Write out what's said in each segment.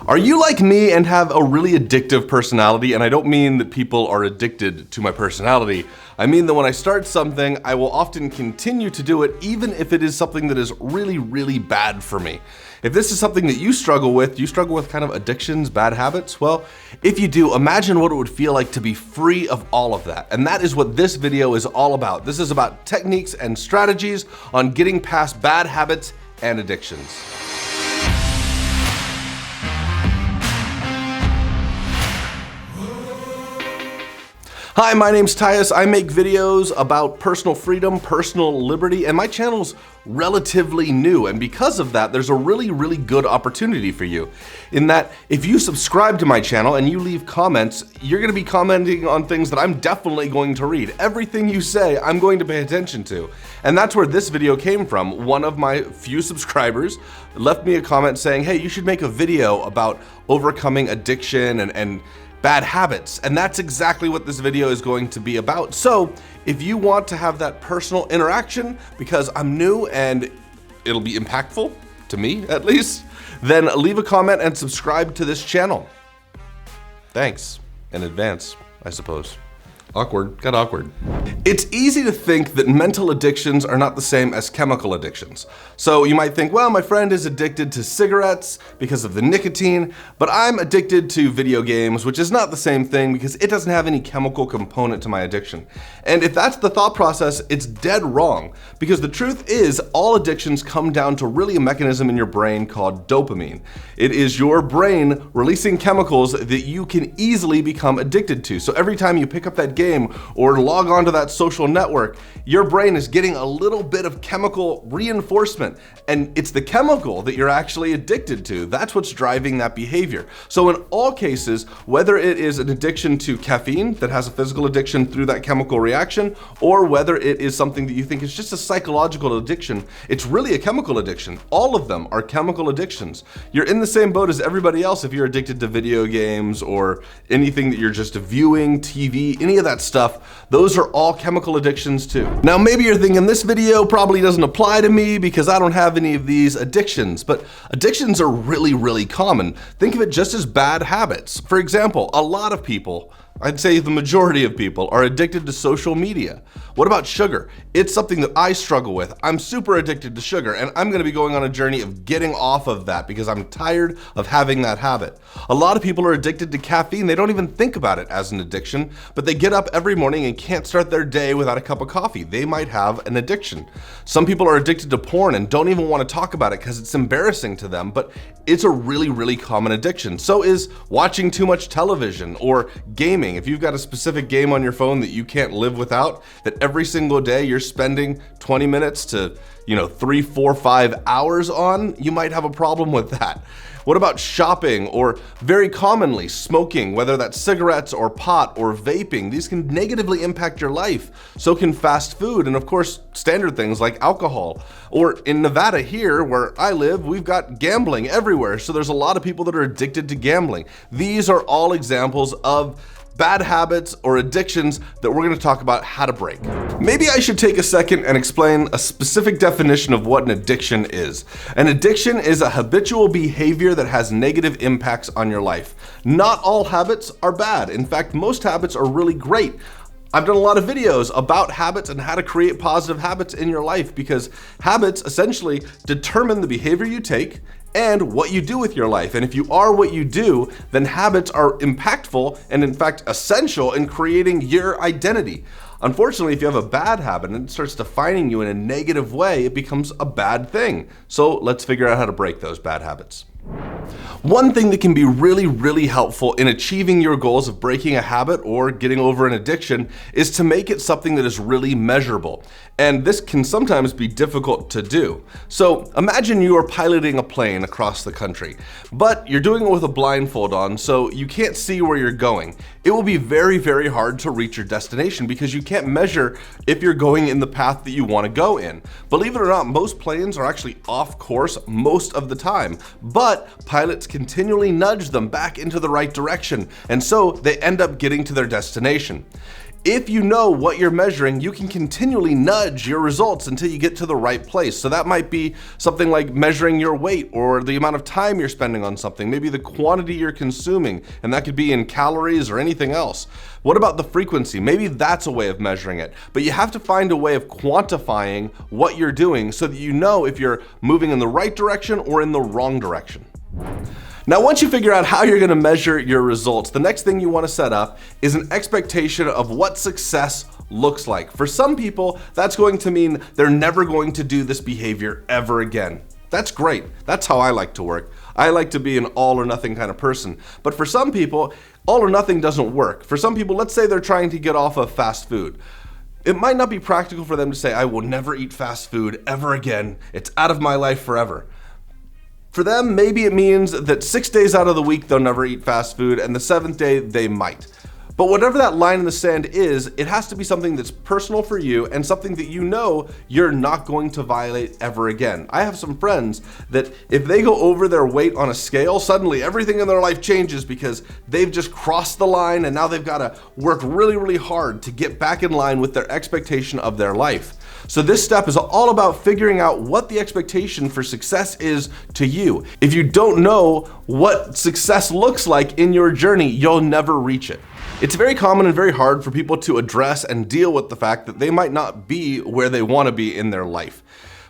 Are you like me and have a really addictive personality? And I don't mean that people are addicted to my personality. I mean that when I start something, I will often continue to do it even if it is something that is really, really bad for me. If this is something that you struggle with kind of addictions, bad habits? Well, if you do, imagine what it would feel like to be free of all of that. And that is what this video is all about. This is about techniques and strategies on getting past bad habits and addictions. Hi, my name's Tyus. I make videos about personal freedom, personal liberty, and my channel's relatively new. And because of that, there's a really, really good opportunity for you. In that, if you subscribe to my channel and you leave comments, you're gonna be commenting on things that I'm definitely going to read. Everything you say, I'm going to pay attention to. And that's where this video came from. One of my few subscribers left me a comment saying, hey, you should make a video about overcoming addiction and bad habits, and that's exactly what this video is going to be about. So if you want to have that personal interaction, because I'm new and it'll be impactful, to me at least, then leave a comment and subscribe to this channel. Thanks in advance, I suppose. Awkward, got awkward. It's easy to think that mental addictions are not the same as chemical addictions. So you might think, well, my friend is addicted to cigarettes because of the nicotine, but I'm addicted to video games, which is not the same thing because it doesn't have any chemical component to my addiction. And if that's the thought process, it's dead wrong, because the truth is all addictions come down to really a mechanism in your brain called dopamine. It is your brain releasing chemicals that you can easily become addicted to. So every time you pick up that game or log onto that social network, your brain is getting a little bit of chemical reinforcement, and it's the chemical that you're actually addicted to. That's what's driving that behavior. So in all cases, whether it is an addiction to caffeine that has a physical addiction through that chemical reaction, or whether it is something that you think is just a psychological addiction, it's really a chemical addiction. All of them are chemical addictions. You're in the same boat as everybody else if you're addicted to video games or anything that you're just viewing, TV, any of that stuff. Those are all chemical addictions too. Now maybe you're thinking this video probably doesn't apply to me because I don't have any of these addictions, but addictions are really, really common. Think of it just as bad habits. For example, a lot of people, I'd say the majority of people, are addicted to social media. What about sugar? It's something that I struggle with. I'm super addicted to sugar, and I'm gonna be going on a journey of getting off of that because I'm tired of having that habit. A lot of people are addicted to caffeine. They don't even think about it as an addiction, but they get up every morning and can't start their day without a cup of coffee. They might have an addiction. Some people are addicted to porn and don't even want to talk about it because it's embarrassing to them, but it's a really, really common addiction. So is watching too much television or gaming. If you've got a specific game on your phone that you can't live without, that every single day you're spending 20 minutes to 3, 4, 5 hours on, you might have a problem with that. What about shopping, or very commonly smoking, whether that's cigarettes or pot or vaping? These can negatively impact your life. So can fast food, and of course standard things like alcohol. Or in Nevada here where I live, we've got gambling everywhere, so there's a lot of people that are addicted to gambling. These are all examples of bad habits or addictions that we're going to talk about how to break. Maybe I should take a second and explain a specific definition of what an addiction is. An addiction is a habitual behavior that has negative impacts on your life. Not all habits are bad. In fact, most habits are really great. I've done a lot of videos about habits and how to create positive habits in your life, because habits essentially determine the behavior you take and what you do with your life. And if you are what you do, then habits are impactful and in fact essential in creating your identity. Unfortunately, if you have a bad habit and it starts defining you in a negative way, it becomes a bad thing. So let's figure out how to break those bad habits. One thing that can be really, really helpful in achieving your goals of breaking a habit or getting over an addiction is to make it something that is really measurable. And this can sometimes be difficult to do. So imagine you are piloting a plane across the country, but you're doing it with a blindfold on, so you can't see where you're going. It will be very, very hard to reach your destination because you can't measure if you're going in the path that you want to go in. Believe it or not, most planes are actually off course most of the time, but pilots continually nudge them back into the right direction, and so they end up getting to their destination. If you know what you're measuring, you can continually nudge your results until you get to the right place. So that might be something like measuring your weight or the amount of time you're spending on something, maybe the quantity you're consuming, and that could be in calories or anything else. What about the frequency? Maybe that's a way of measuring it, but you have to find a way of quantifying what you're doing so that you know if you're moving in the right direction or in the wrong direction. Now, once you figure out how you're going to measure your results, the next thing you want to set up is an expectation of what success looks like. For some people, that's going to mean they're never going to do this behavior ever again. That's great. That's how I like to work. I like to be an all or nothing kind of person. But for some people, all or nothing doesn't work. For some people, let's say they're trying to get off of fast food. It might not be practical for them to say, I will never eat fast food ever again. It's out of my life forever. For them, maybe it means that 6 days out of the week, they'll never eat fast food, and the 7th day, they might. But whatever that line in the sand is, it has to be something that's personal for you and something that you know you're not going to violate ever again. I have some friends that if they go over their weight on a scale, suddenly everything in their life changes because they've just crossed the line and now they've got to work really, really hard to get back in line with their expectation of their life. So this step is all about figuring out what the expectation for success is to you. If you don't know what success looks like in your journey, you'll never reach it. It's very common and very hard for people to address and deal with the fact that they might not be where they want to be in their life.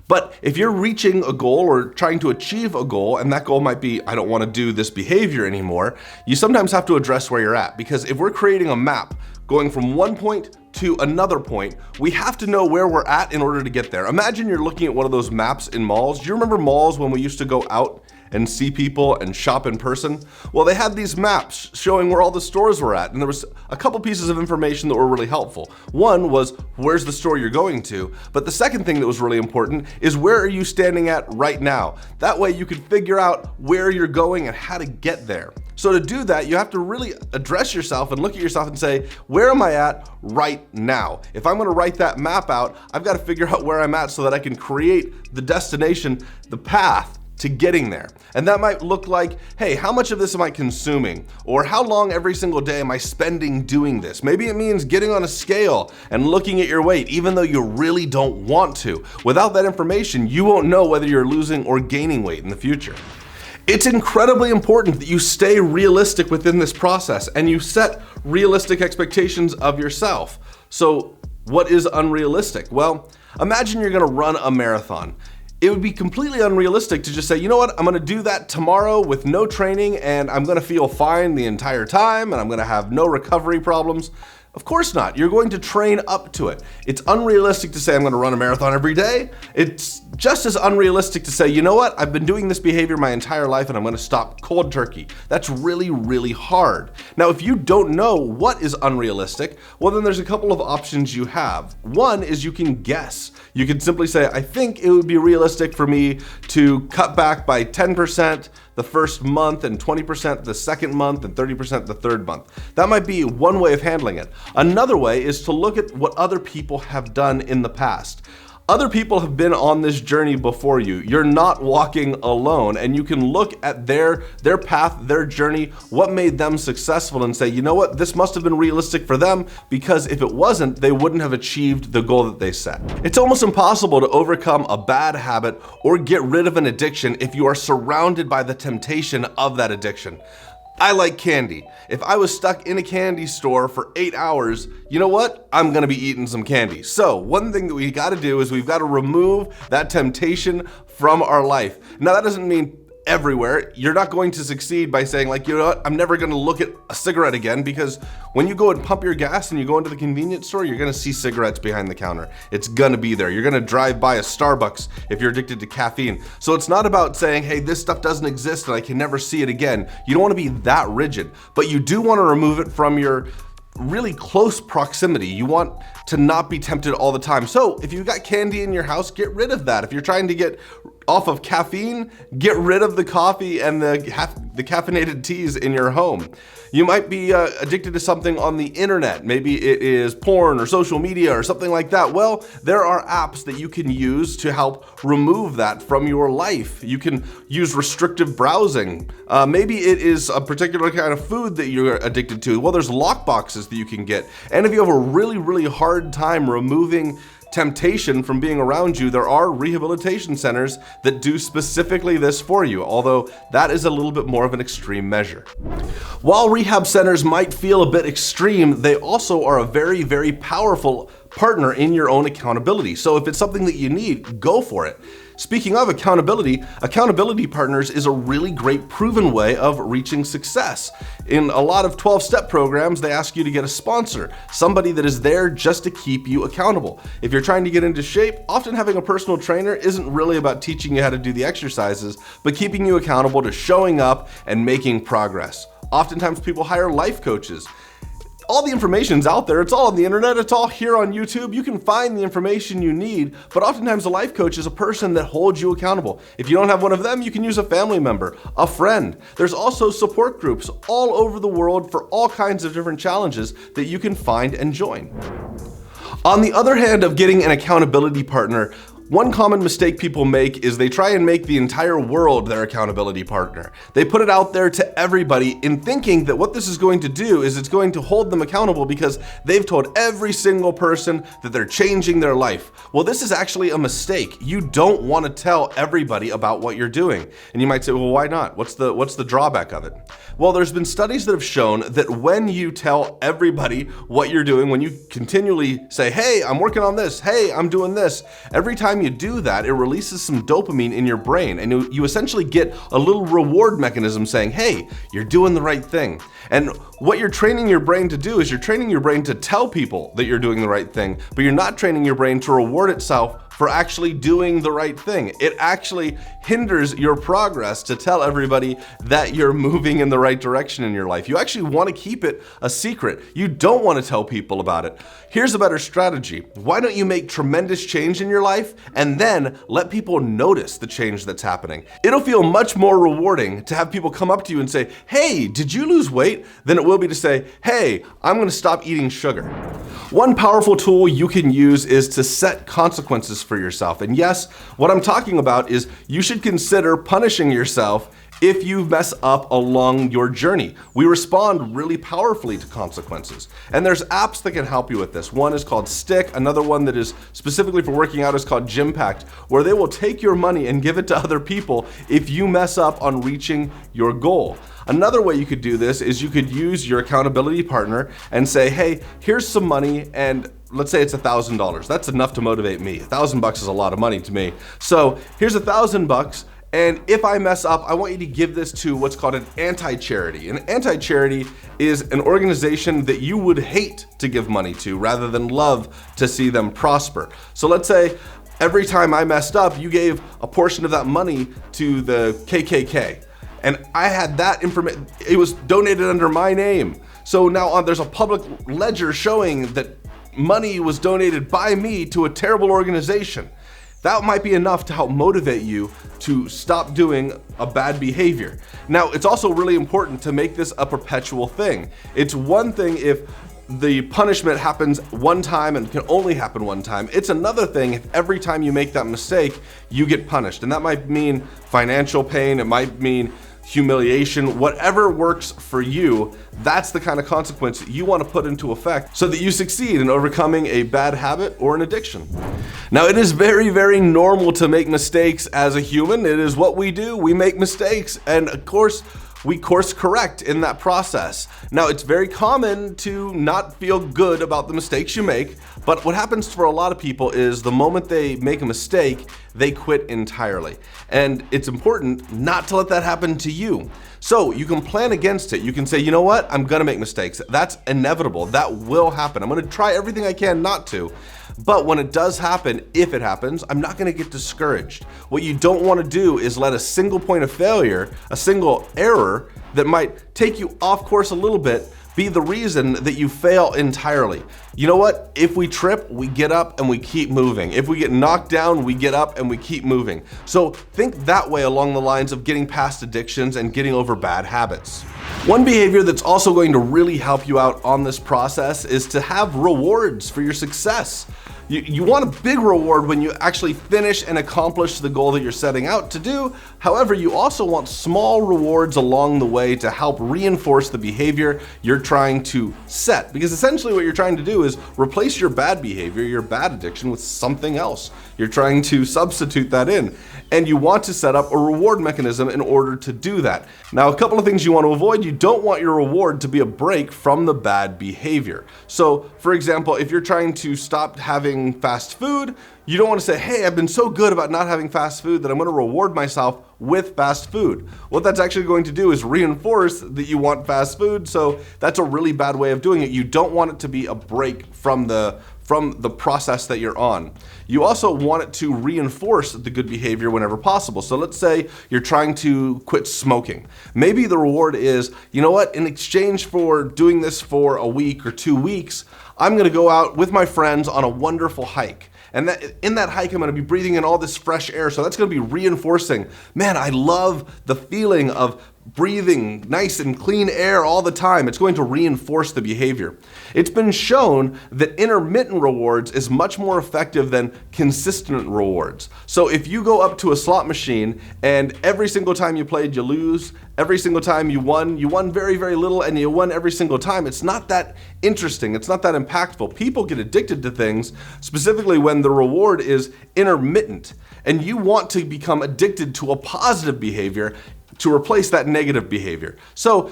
But if you're reaching a goal or trying to achieve a goal, and that goal might be, I don't want to do this behavior anymore, you sometimes have to address where you're at. Because if we're creating a map going from one point to another point, we have to know where we're at in order to get there. Imagine you're looking at one of those maps in malls. Do you remember malls when we used to go out and see people and shop in person? Well, they had these maps showing where all the stores were at, and there was a couple pieces of information that were really helpful. One was, where's the store you're going to? But the second thing that was really important is, where are you standing at right now? That way you can figure out where you're going and how to get there. So to do that, you have to really address yourself and look at yourself and say, where am I at right now? If I'm gonna write that map out, I've got to figure out where I'm at so that I can create the destination, the path to getting there. And that might look like, hey, how much of this am I consuming? Or how long every single day am I spending doing this? Maybe it means getting on a scale and looking at your weight, even though you really don't want to. Without that information, you won't know whether you're losing or gaining weight in the future. It's incredibly important that you stay realistic within this process and you set realistic expectations of yourself. So what is unrealistic? Well, imagine you're gonna run a marathon. It would be completely unrealistic to just say, you know what, I'm gonna do that tomorrow with no training and I'm gonna feel fine the entire time and I'm gonna have no recovery problems. Of course not. You're going to train up to it. It's unrealistic to say I'm going to run a marathon every day. It's just as unrealistic to say, you know what, I've been doing this behavior my entire life and I'm going to stop cold turkey. That's really, really hard. Now, if you don't know what is unrealistic, well, then there's a couple of options you have. One is you can guess. You can simply say, I think it would be realistic for me to cut back by 10% the first month and 20% the second month and 30% the third month. That might be one way of handling it. Another way is to look at what other people have done in the past. Other people have been on this journey before you. You're not walking alone, and you can look at their path, their journey, what made them successful, and say, you know what, this must have been realistic for them, because if it wasn't, they wouldn't have achieved the goal that they set. It's almost impossible to overcome a bad habit or get rid of an addiction if you are surrounded by the temptation of that addiction. I like candy. If I was stuck in a candy store for 8 hours, you know what? I'm gonna be eating some candy. So one thing that we gotta do is we've gotta remove that temptation from our life. Now that doesn't mean everywhere. You're not going to succeed by saying, like, you know what, I'm never gonna look at a cigarette again, because when you go and pump your gas and you go into the convenience store, you're gonna see cigarettes behind the counter. It's gonna be there. You're gonna drive by a Starbucks if you're addicted to caffeine. So it's not about saying, hey, this stuff doesn't exist and I can never see it again. You don't wanna be that rigid, but you do wanna remove it from your really close proximity. You want to not be tempted all the time. So if you've got candy in your house, get rid of that. If you're trying to get off of caffeine, get rid of the coffee and the caffeinated teas in your home. You might be addicted to something on the internet. Maybe it is porn or social media or something like that. Well, there are apps that you can use to help remove that from your life. You can use restrictive browsing. Maybe it is a particular kind of food that you're addicted to. Well, there's lock boxes that you can get. And if you have a really, really hard time removing temptation from being around you, there are rehabilitation centers that do specifically this for you, although that is a little bit more of an extreme measure. While rehab centers might feel a bit extreme, they also are a very, very powerful partner in your own accountability. So if it's something that you need, go for it. Speaking of accountability partners is a really great proven way of reaching success. In a lot of 12-step programs, they ask you to get a sponsor, somebody that is there just to keep you accountable. If you're trying to get into shape, often having a personal trainer isn't really about teaching you how to do the exercises, but keeping you accountable to showing up and making progress. Oftentimes people hire life coaches. All the information's out there, it's all on the internet, it's all here on YouTube. You can find the information you need, but oftentimes a life coach is a person that holds you accountable. If you don't have one of them, you can use a family member, a friend. There's also support groups all over the world for all kinds of different challenges that you can find and join. On the other hand of getting an accountability partner, one common mistake people make is they try and make the entire world their accountability partner. They put it out there to everybody in thinking that what this is going to do is it's going to hold them accountable because they've told every single person that they're changing their life. Well, this is actually a mistake. You don't want to tell everybody about what you're doing. And you might say, well, why not? What's the drawback of it? Well, there's been studies that have shown that when you tell everybody what you're doing, when you continually say, hey, I'm working on this, hey, I'm doing this, every time you do that, it releases some dopamine in your brain, and you essentially get a little reward mechanism saying, hey, you're doing the right thing. And what you're training your brain to do is you're training your brain to tell people that you're doing the right thing, but you're not training your brain to reward itself for actually doing the right thing. It actually hinders your progress to tell everybody that you're moving in the right direction in your life. You actually want to keep it a secret. You don't want to tell people about it. Here's a better strategy. Why don't you make tremendous change in your life and then let people notice the change that's happening? It'll feel much more rewarding to have people come up to you and say, hey, did you lose weight? Than it will be to say, hey, I'm going to stop eating sugar. One powerful tool you can use is to set consequences for yourself. And yes, what I'm talking about is you should consider punishing yourself if you mess up along your journey. We respond really powerfully to consequences. And there's apps that can help you with this. One is called Stick. Another one that is specifically for working out is called Gympact, where they will take your money and give it to other people if you mess up on reaching your goal. Another way you could do this is you could use your accountability partner and say, hey, here's some money, and let's say it's $1,000. That's enough to motivate me. $1,000 is a lot of money to me. So here's $1,000. And if I mess up, I want you to give this to what's called an anti-charity. An anti-charity is an organization that you would hate to give money to rather than love to see them prosper. So let's say every time I messed up, you gave a portion of that money to the KKK. And I had that information, it was donated under my name. So now there's a public ledger showing that money was donated by me to a terrible organization. That might be enough to help motivate you to stop doing a bad behavior. Now, it's also really important to make this a perpetual thing. It's one thing if the punishment happens one time and can only happen one time. It's another thing if every time you make that mistake, you get punished. And that might mean financial pain, it might mean humiliation, whatever works for you. That's the kind of consequence you want to put into effect so that you succeed in overcoming a bad habit or an addiction. Now, it is very, very normal to make mistakes as a human. It is what we do. We make mistakes, and of course, we course correct in that process. Now, it's very common to not feel good about the mistakes you make, but what happens for a lot of people is the moment they make a mistake, they quit entirely. And it's important not to let that happen to you. So you can plan against it. You can say, you know what? I'm gonna make mistakes. That's inevitable. That will happen. I'm gonna try everything I can not to. But when it does happen, if it happens, I'm not gonna get discouraged. What you don't wanna do is let a single point of failure, a single error that might take you off course a little bit be the reason that you fail entirely. You know what? If we trip, we get up and we keep moving. If we get knocked down, we get up and we keep moving. So think that way along the lines of getting past addictions and getting over bad habits. One behavior that's also going to really help you out on this process is to have rewards for your success. You want a big reward when you actually finish and accomplish the goal that you're setting out to do. However, you also want small rewards along the way to help reinforce the behavior you're trying to set. Because essentially what you're trying to do is replace your bad behavior, your bad addiction, with something else. You're trying to substitute that in. And you want to set up a reward mechanism in order to do that. Now, a couple of things you want to avoid. You don't want your reward to be a break from the bad behavior. So, for example, if you're trying to stop having fast food, you don't want to say, hey, I've been so good about not having fast food that I'm going to reward myself with fast food. What that's actually going to do is reinforce that you want fast food, so that's a really bad way of doing it. You don't want it to be a break from the process that you're on. You also want it to reinforce the good behavior whenever possible. So let's say you're trying to quit smoking. Maybe the reward is, you know what, in exchange for doing this for a week or 2 weeks, I'm gonna go out with my friends on a wonderful hike. And in that hike, I'm gonna be breathing in all this fresh air. So that's gonna be reinforcing, man, I love the feeling of breathing nice and clean air all the time. It's going to reinforce the behavior. It's been shown that intermittent rewards is much more effective than consistent rewards. So if you go up to a slot machine and every single time you played, you lose, every single time you won very, very little, and you won every single time, it's not that interesting, it's not that impactful. People get addicted to things, specifically when the reward is intermittent, and you want to become addicted to a positive behavior to replace that negative behavior. So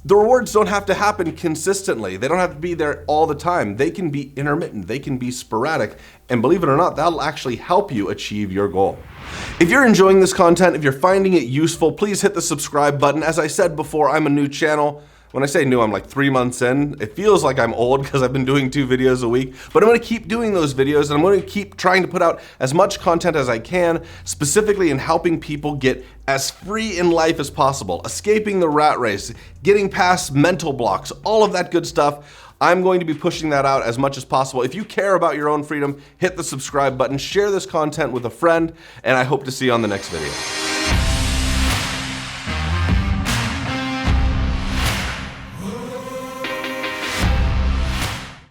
the rewards don't have to happen consistently. They don't have to be there all the time. They can be intermittent, they can be sporadic, and believe it or not, that'll actually help you achieve your goal. If you're enjoying this content, if you're finding it useful, please hit the subscribe button. As I said before, I'm a new channel. When I say new, I'm like 3 months in. It feels like I'm old because I've been doing 2 videos a week, but I'm gonna keep doing those videos, and I'm gonna keep trying to put out as much content as I can, specifically in helping people get as free in life as possible, escaping the rat race, getting past mental blocks, all of that good stuff. I'm going to be pushing that out as much as possible. If you care about your own freedom, hit the subscribe button, share this content with a friend, and I hope to see you on the next video.